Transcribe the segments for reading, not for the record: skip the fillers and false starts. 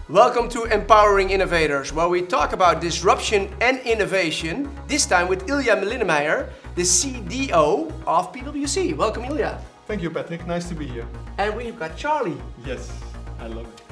Welcome to Empowering Innovators, where we talk about disruption and innovation, this time with Ilja Linnemeijer, the CDO of PwC. Welcome, Ilja. Thank you, Patrick. Nice to be here. And we've got Charlie. Yes, I love it.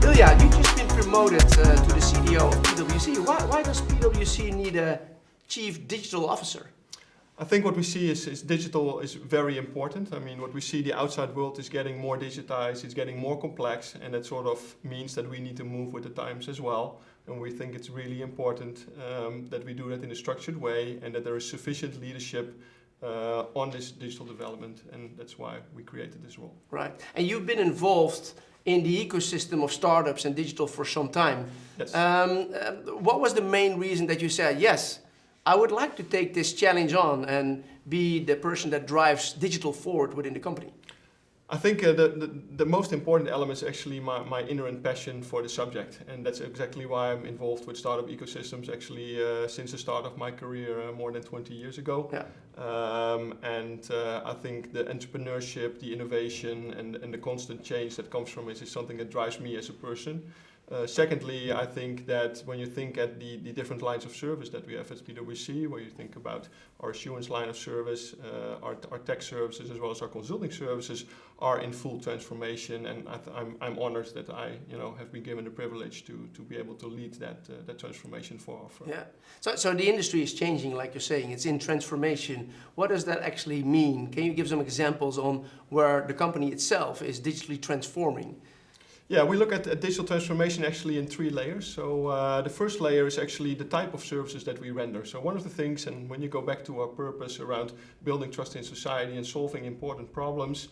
Ilja, you've just been promoted to the CDO of PwC. Why does PwC need a Chief Digital Officer? I think what we see is digital is very important. I mean, what we see, the outside world is getting more digitized, it's getting more complex, and that sort of means that we need to move with the times as well. And we think it's really important that we do that in a structured way and that there is sufficient leadership on this digital development, and that's why we created this role. Right. And you've been involved in the ecosystem of startups and digital for some time. Yes. What was the main reason that you said, yes, I would like to take this challenge on and be the person that drives digital forward within the company? I think the most important element is actually my inherent passion for the subject, and that's exactly why I'm involved with startup ecosystems actually since the start of my career more than 20 years ago. Yeah. I think the entrepreneurship, the innovation, and the constant change that comes from it is something that drives me as a person. Secondly, I think that when you think at the different lines of service that we have at PwC, where you think about our assurance line of service, our tech services, as well as our consulting services, are in full transformation, and I'm honored that I have been given the privilege to be able to lead that transformation for our firm. Yeah. So the industry is changing, like you're saying, it's in transformation. What does that actually mean? Can you give some examples on where the company itself is digitally transforming? Yeah, we look at digital transformation actually in 3 layers. So the first layer is actually the type of services that we render. So one of the things, and when you go back to our purpose around building trust in society and solving important problems,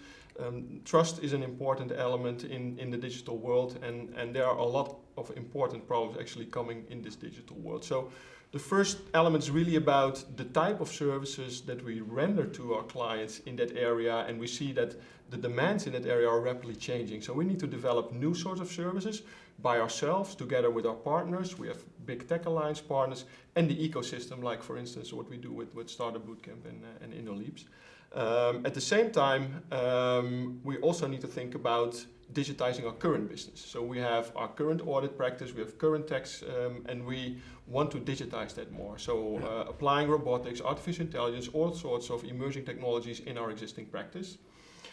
trust is an important element in the digital world, and there are a lot of important problems actually coming in this digital world. So the first element is really about the type of services that we render to our clients in that area, and we see that the demands in that area are rapidly changing. So we need to develop new sorts of services by ourselves, together with our partners. We have big tech alliance partners and the ecosystem, like for instance what we do with Startup Bootcamp and InnoLeaps. At the same time, we also need to think about digitizing our current business. So we have our current audit practice, we have current tax, and we want to digitize that more. So applying robotics, artificial intelligence, all sorts of emerging technologies in our existing practice.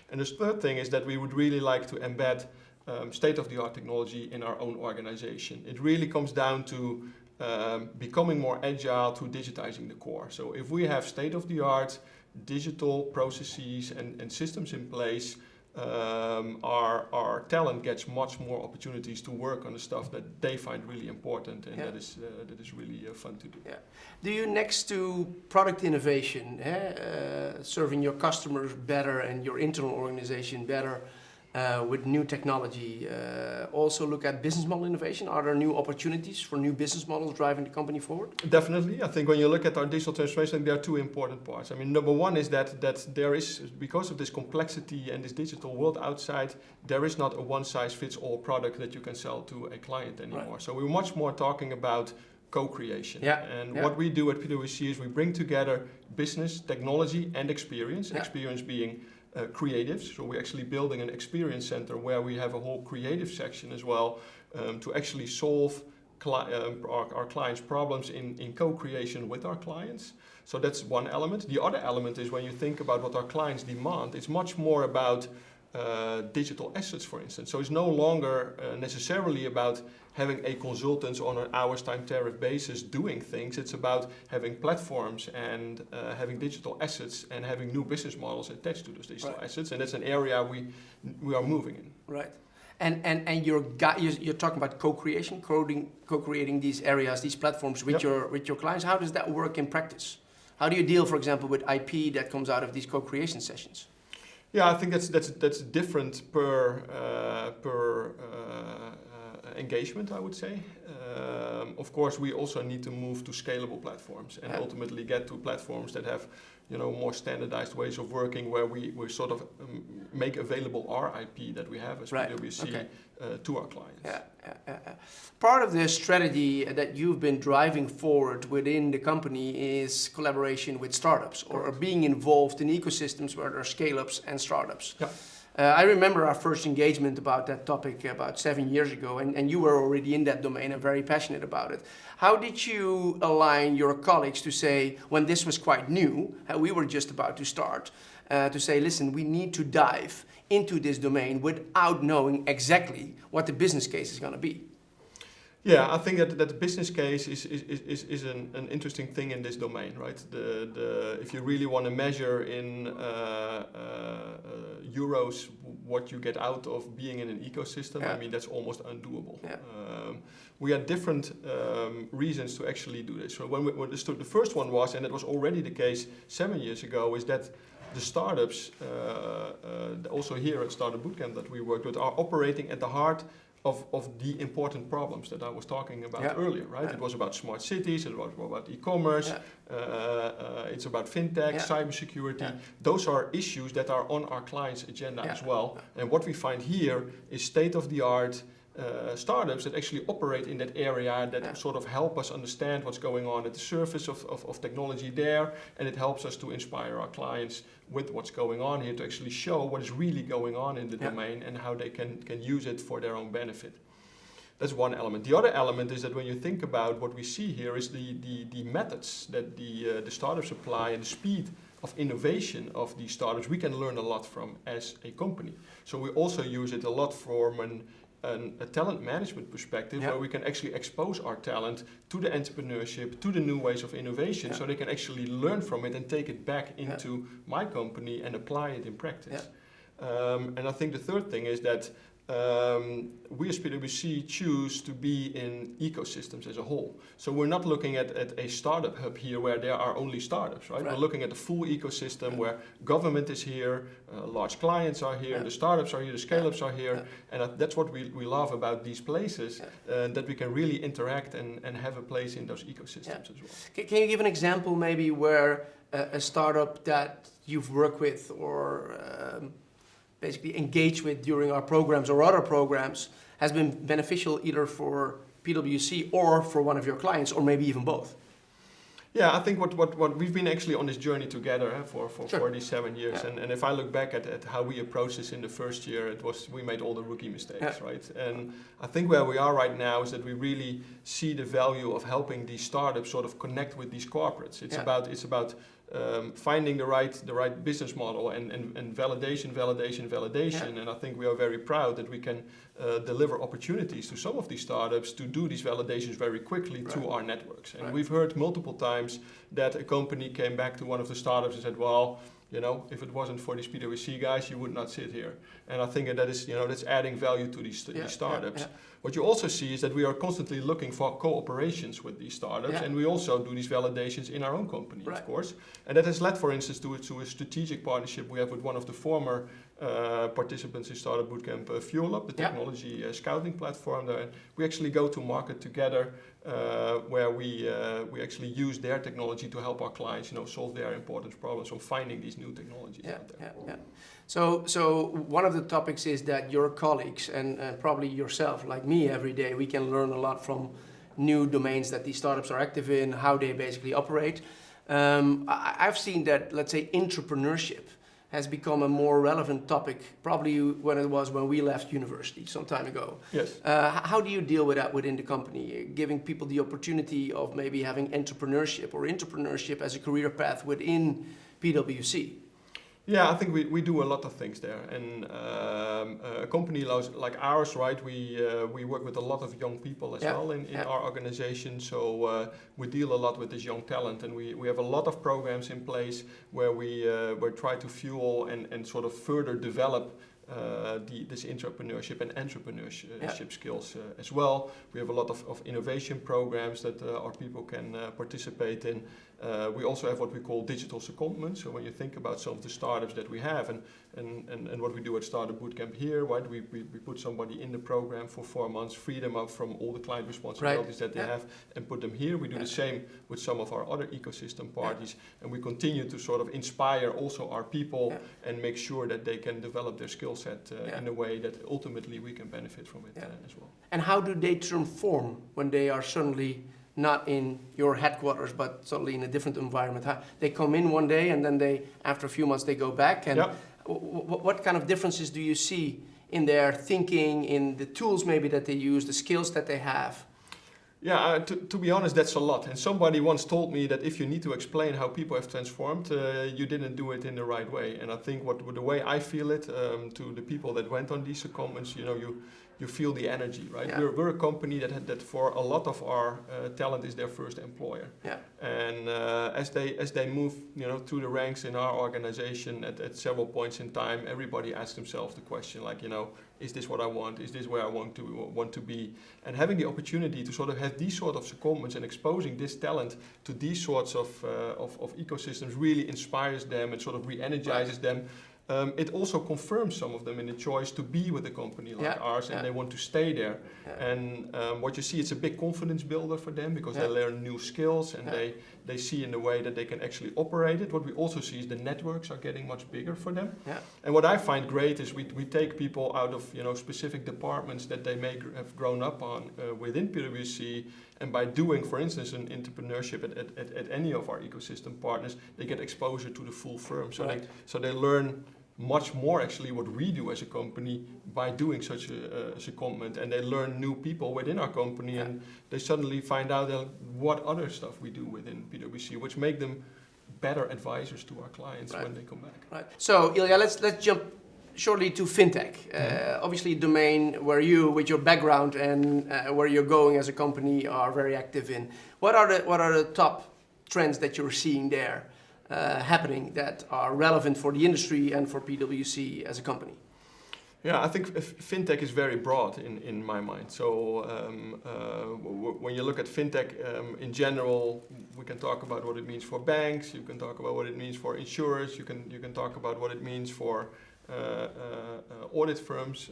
And the third thing is that we would really like to embed state-of-the-art technology in our own organization. It really comes down to becoming more agile through digitizing the core. So if we have state-of-the-art digital processes and systems in place, our talent gets much more opportunities to work on the stuff that they find really important, and that is really fun to do. Yeah. Do you, next to product innovation, serving your customers better and your internal organization better with new technology, also look at business model innovation? Are there new opportunities for new business models driving the company forward? Definitely. I think when you look at our digital transformation, there are 2 important parts. I mean, number one is that there is, because of this complexity and this digital world outside, there is not a one-size-fits-all product that you can sell to a client anymore. Right. So we're much more talking about co-creation. Yeah. And what we do at PwC is we bring together business, technology, and experience. Yeah. Experience being creatives, so we're actually building an experience center where we have a whole creative section as well to actually solve our clients' problems in co-creation with our clients. So that's one element. The other element is when you think about what our clients demand, it's much more about digital assets, for instance. So it's no longer necessarily about having a consultant on an hours time tariff basis doing things. It's about having platforms and having digital assets and having new business models attached to those digital assets, and that's an area we are moving in. Right. And you're talking about co-creation, co-creating these areas, these platforms with your clients. How does that work in practice? How do you deal, for example, with IP that comes out of these co-creation sessions? Yeah, I think that's different per engagement, I would say. of course, we also need to move to scalable platforms and ultimately get to platforms that have, more standardized ways of working, where we sort of make available our IP that we have as PwC to our clients. Part of the strategy that you've been driving forward within the company is collaboration with startups, or being involved in ecosystems where there are scale-ups and startups. Yeah. I remember our first engagement about that topic about 7 years ago, and you were already in that domain and very passionate about it. How did you align your colleagues to say, when this was quite new, we were just about to start, to say, listen, we need to dive into this domain without knowing exactly what the business case is going to be? Yeah, I think that the business case is an interesting thing in this domain, right? If you really want to measure in euros what you get out of being in an ecosystem, I mean, that's almost undoable. Yeah. We had different reasons to actually do this. So the first one was, and it was already the case 7 years ago, is that the startups, also here at Startup Bootcamp that we worked with, are operating at the heart of the important problems that I was talking about earlier, right? It was about smart cities, it was about e-commerce, it's about FinTech, cybersecurity. Those are issues that are on our clients' agenda as well. And what we find here is state-of-the-art startups that actually operate in that area, that sort of help us understand what's going on at the surface of technology there, and it helps us to inspire our clients with what's going on here, to actually show what is really going on in the domain and how they can use it for their own benefit. That's one element. The other element is that when you think about what we see here is the methods that the startups apply and the speed of innovation of these startups, we can learn a lot from as a company. So we also use it a lot from a talent management perspective, where we can actually expose our talent to the entrepreneurship, to the new ways of innovation, so they can actually learn from it and take it back into my company and apply it in practice. And I think the third thing is that we as PwC choose to be in ecosystems as a whole. So we're not looking at a startup hub here where there are only startups, right? We're looking at the full ecosystem where government is here, large clients are here, the startups are here, the scale-ups are here. And that's what we love about these places, that we can really interact and have a place in those ecosystems as well. Can you give an example maybe where a startup that you've worked with or basically engaged with during our programs or other programs has been beneficial either for PwC or for one of your clients, or maybe even both? Yeah, I think what we've been actually on this journey together for these 7 years, and if I look back at how we approached this in the first year, we made all the rookie mistakes, right? And I think where we are right now is that we really see the value of helping these startups sort of connect with these corporates. It's about finding the right business model and validation. And I think we are very proud that we can deliver opportunities to some of these startups to do these validations very quickly to our networks. And we've heard multiple times that a company came back to one of the startups and said, well, if it wasn't for these PwC guys, you would not sit here. And I think that is, that's adding value to these startups. What you also see is that we are constantly looking for cooperations with these startups, and we also do these validations in our own company, of course. And that has led, for instance, to a strategic partnership we have with one of the former participants in Startup Bootcamp, Fuel Up, the technology scouting platform. There. We actually go to market together, where we actually use their technology to help our clients, solve their important problems from finding these new technologies out there. So one of the topics is that your colleagues and probably yourself, like me, every day we can learn a lot from new domains that these startups are active in, how they basically operate. I've seen that, let's say, intrapreneurship has become a more relevant topic probably when we left university some time ago. Yes. How do you deal with that within the company, giving people the opportunity of maybe having entrepreneurship as a career path within PwC? Yeah, I think we do a lot of things there, and a company like ours, right? We work with a lot of young people as well in our organization. So we deal a lot with this young talent, and we have a lot of programs in place where we try to fuel and sort of further develop this intrapreneurship and entrepreneurship skills as well. We have a lot of innovation programs that our people can participate in. We also have what we call digital secondments. So when you think about some of the startups that we have and what we do at Startup Bootcamp here, right? We put somebody in the program for 4 months, free them up from all the client responsibilities that they have, and put them here. We do the same with some of our other ecosystem parties, and we continue to sort of inspire also our people and make sure that they can develop their skill set in a way that ultimately we can benefit from it as well. And how do they transform when they are suddenly not in your headquarters, but suddenly in a different environment? They come in one day and then after a few months, they go back. And what kind of differences do you see in their thinking, in the tools maybe that they use, the skills that they have? Yeah, to be honest, that's a lot. And somebody once told me that if you need to explain how people have transformed, you didn't do it in the right way. And I think the way I feel it, to the people that went on these secondments, you feel the energy, right? Yeah. We're a company that for a lot of our talent is their first employer. Yeah. And as they move, through the ranks in our organization at several points in time, everybody asks themselves the question, like, is this what I want? Is this where I want to be? And having the opportunity to sort of have these sort of secondments and exposing this talent to these sorts of ecosystems really inspires them and sort of re-energizes them. It also confirms some of them in the choice to be with a company like ours, and they want to stay there. Yeah. And what you see, it's a big confidence builder for them because they learn new skills and they see in the way that they can actually operate it. What we also see is the networks are getting much bigger for them. Yeah. And what I find great is we take people out of specific departments that they may have grown up on within PwC, and by doing, for instance, an entrepreneurship at any of our ecosystem partners, they get exposure to the full firm. So they learn much more actually what we do as a company by doing such a secondment, and they learn new people within our company, and they suddenly find out what other stuff we do within PwC, which make them better advisors to our clients when they come back. Right. So Ilja, let's jump shortly to FinTech. Obviously a domain where you, with your background and where you're going as a company, are very active in. What are the top trends that you're seeing there happening that are relevant for the industry and for PwC as a company? Yeah, I think FinTech is very broad in my mind. So when you look at FinTech in general, we can talk about what it means for banks, you can talk about what it means for insurers, you can talk about what it means for audit firms.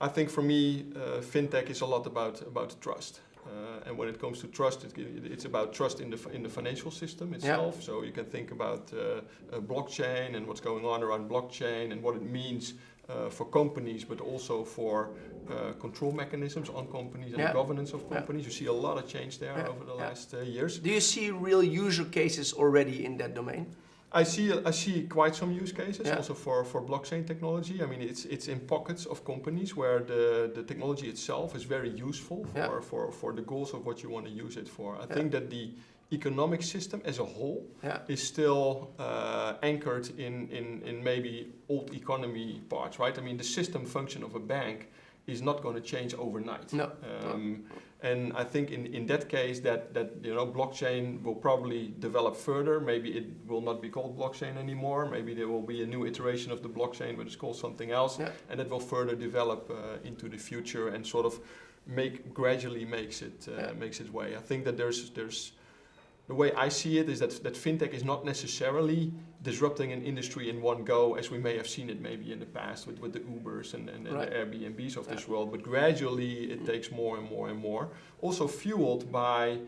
I think for me, FinTech is a lot about trust. And when it comes to trust, it's about trust in the financial system itself. Yeah. So you can think about blockchain and what's going on around blockchain and what it means for companies, but also for control mechanisms on companies and the governance of companies. You see a lot of change there over the last years. Do you see real user cases already in that domain? I see quite some use cases also for blockchain technology. I mean, it's in pockets of companies where the technology itself is very useful for the goals of what you want to use it for. I think that the economic system as a whole is still anchored in maybe old economy parts, right? I mean, the system function of a bank is not going to change overnight. No. And I think in that case that blockchain will probably develop further. Maybe it will not be called blockchain anymore. Maybe there will be a new iteration of the blockchain but it's called something else, and it will further develop into the future and sort of gradually makes its way. I think that there's the way I see it is that FinTech is not necessarily disrupting an industry in one go, as we may have seen it maybe in the past with the Ubers and the Airbnbs of this world, but gradually it takes more and more and more. Also fueled by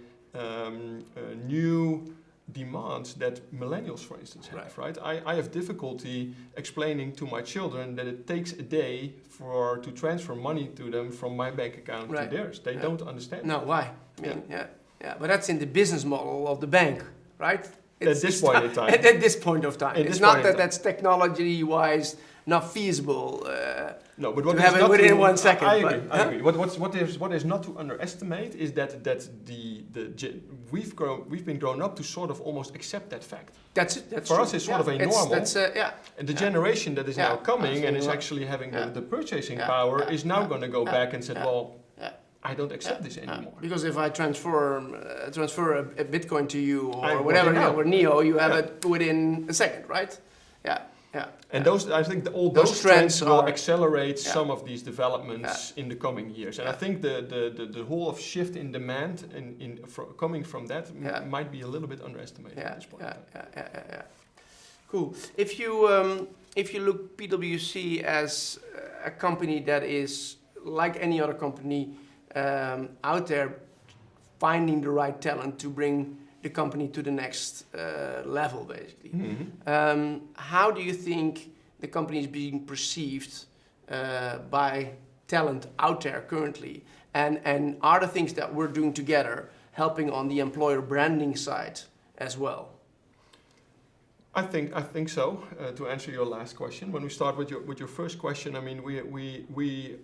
new demands that millennials, for instance, have, right? I have difficulty explaining to my children that it takes a day to transfer money to them from my bank account to theirs. They don't understand. No, why? I mean, yeah, but that's in the business model of the bank, right? At this point in time. At this point of time. It's not that that's technology-wise not feasible no, but to have it within 1 second. I agree. What is not to underestimate is that we've been grown up to sort of almost accept that fact. That's it. That's for true. us, it's sort of a normal. And the generation that is now coming and is actually having the purchasing power is now going to go back and say, well, I don't accept this anymore. Because if I transfer a Bitcoin to you or whatever, or Neo, you have it within a second, right? Yeah. Yeah. And I think all Those those trends will are- accelerate some of these developments in the coming years. And Yeah. I think the whole of shift in demand coming from that might be a little bit underestimated at this point. Yeah. Cool. If you look PwC as a company that is like any other company out there, finding the right talent to bring the company to the next level, basically. Mm-hmm. How do you think the company is being perceived by talent out there currently? And are the things that we're doing together helping on the employer branding side as well? I think so. To answer your last question, when we start with your first question, I mean we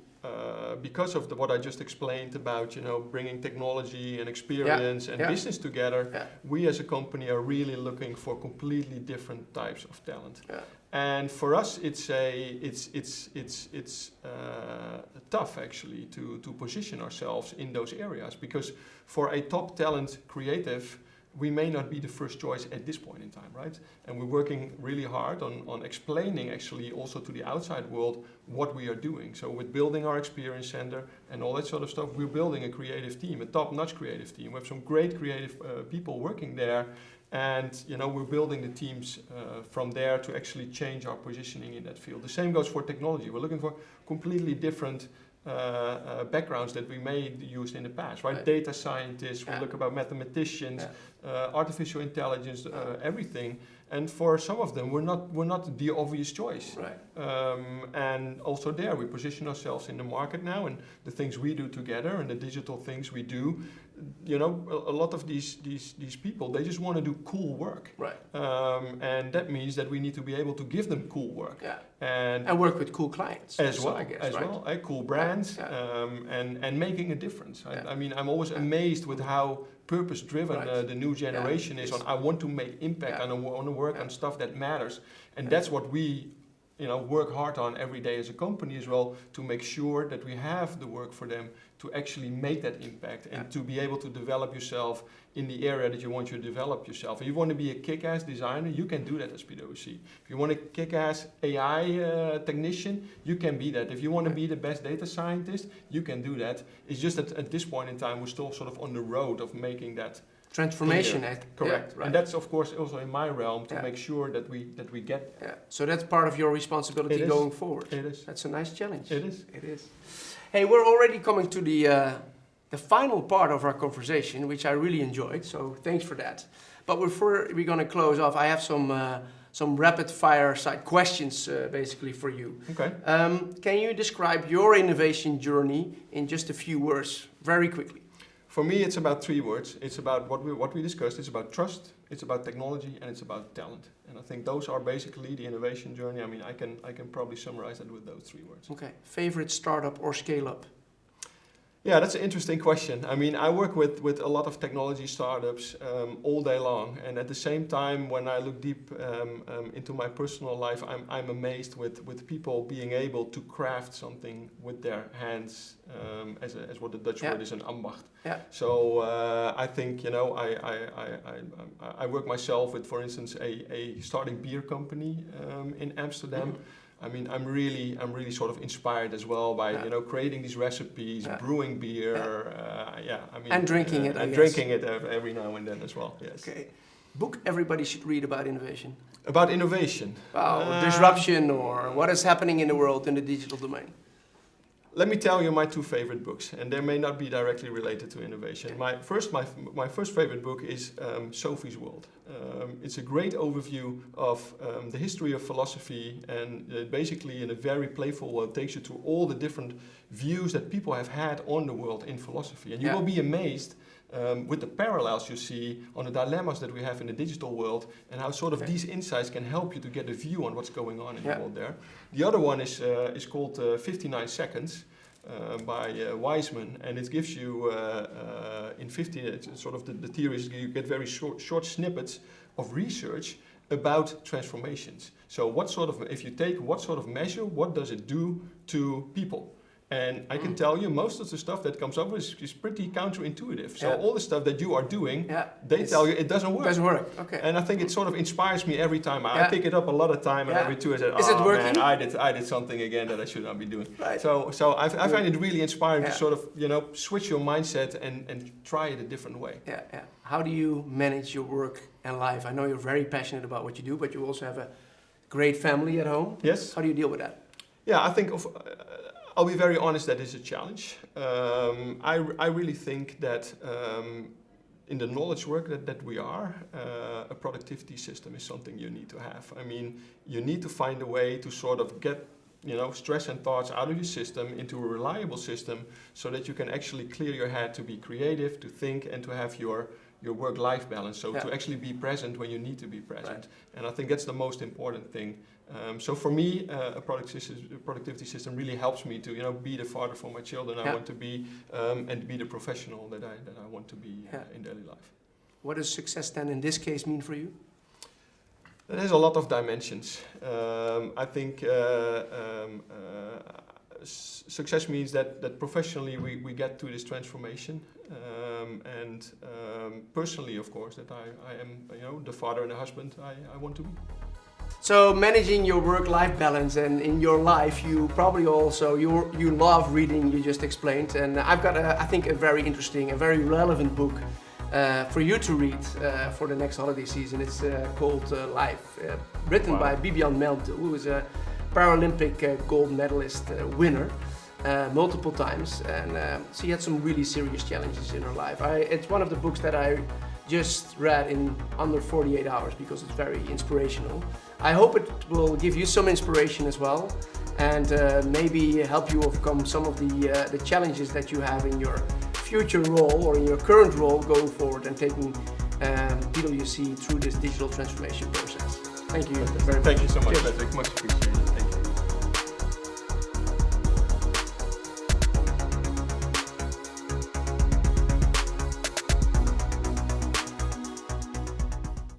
because of what I just explained about bringing technology and experience and business together, we as a company are really looking for completely different types of talent. Yeah. And for us, it's tough actually to position ourselves in those areas, because for a top talent creative, we may not be the first choice at this point in time, right? And we're working really hard on explaining actually also to the outside world what we are doing. So with building our experience center and all that sort of stuff, we're building a creative team, a top-notch creative team. We have some great creative people working there, and we're building the teams from there to actually change our positioning in that field. The same goes for technology. We're looking for completely different backgrounds that we may use in the past, right? Data scientists, we look about mathematicians, artificial intelligence, everything. And for some of them, we're not the obvious choice. Right. And also there, we position ourselves in the market now, and the things we do together and the digital things we do. A lot of these people, they just want to do cool work. Right. And that means that we need to be able to give them cool work. Yeah. And work with cool clients as well, I guess, right? Cool brands, and making a difference. I mean, I'm always amazed with how purpose-driven the new generation is on. I want to make impact, and I want to work on stuff that matters, and that's what we work hard on every day as a company as well, to make sure that we have the work for them to actually make that impact and to be able to develop yourself in the area that you want to develop yourself. If you want to be a kick-ass designer, you can do that as PwC. If you want a kick-ass AI technician, you can be that. If you want to be the best data scientist, you can do that. It's just that at this point in time, we're still sort of on the road of making that transformation. Correct. Right. And that's of course also in my realm to make sure that we get there. So that's part of your responsibility going forward. It is. That's a nice challenge. It is. It is. Hey, we're already coming to the final part of our conversation, which I really enjoyed. So thanks for that. But before we're going to close off, I have some rapid fire side questions basically for you. Okay. Can you describe your innovation journey in just a few words, very quickly? For me, it's about 3 words. It's about what we discussed. It's about trust, it's about technology, and it's about talent. And I think those are basically the innovation journey. I mean, I can probably summarize that with those 3 words. Okay. Favorite startup or scale up? Yeah, that's an interesting question. I mean, I work with a lot of technology startups all day long, and at the same time, when I look deep into my personal life, I'm amazed with people being able to craft something with their hands, as what the Dutch word is, an ambacht. Yeah. So I think I work myself with, for instance, a starting beer company in Amsterdam. I mean, I'm really sort of inspired as well by creating these recipes, brewing beer, I mean, and drinking it, and drinking it every now and then as well. Yes. Okay. Book everybody should read about innovation. About innovation. Disruption, or what is happening in the world in the digital domain. Let me tell you my 2 favorite books, and they may not be directly related to innovation. Okay. My first favorite book is Sophie's World. It's a great overview of the history of philosophy, and basically in a very playful way takes you through all the different views that people have had on the world in philosophy. And you will be amazed with the parallels you see on the dilemmas that we have in the digital world, and how sort of these insights can help you to get a view on what's going on in the world there. The other one is called 59 Seconds by Wiseman, and it gives you in 50, sort of the theories, you get very short snippets of research about transformations. So what sort of, if you take what sort of measure, what does it do to people? And I can tell you, most of the stuff that comes up is pretty counterintuitive. So all the stuff that you are doing, they tell you it doesn't work. It doesn't work. Okay. And I think it sort of inspires me every time. I pick it up a lot of time, and every two I said, Is it working? man, I did something again that I should not be doing. Right. So I find it really inspiring to sort of switch your mindset and try it a different way. Yeah, yeah. How do you manage your work and life? I know you're very passionate about what you do, but you also have a great family at home. Yes. How do you deal with that? Yeah, I think I'll be very honest, that is a challenge. I really think that in the knowledge work that we are, a productivity system is something you need to have. I mean, you need to find a way to sort of get stress and thoughts out of your system into a reliable system so that you can actually clear your head to be creative, to think, and to have your work-life balance. So to actually be present when you need to be present. Right. And I think that's the most important thing. So for me, a productivity system really helps me to be the father for my children I want to be, and be the professional that I want to be in daily life. What does success then in this case mean for you? It has a lot of dimensions. I think success means that professionally we get to this transformation, and personally, of course, that I am the father and the husband I want to be. So managing your work-life balance, and in your life you probably also you love reading, you just explained, and I've got I think a very interesting, a very relevant book for you to read for the next holiday season. It's called Life, written by Bibian Meltu, who is a Paralympic gold medalist winner multiple times, and she had some really serious challenges in her life. It's one of the books that I just read in under 48 hours because it's very inspirational. I hope it will give you some inspiration as well, and maybe help you overcome some of the challenges that you have in your future role or in your current role going forward and taking PwC through this digital transformation process. Thank you very much. Thank you so much, Patrick. Much appreciated. Thank you.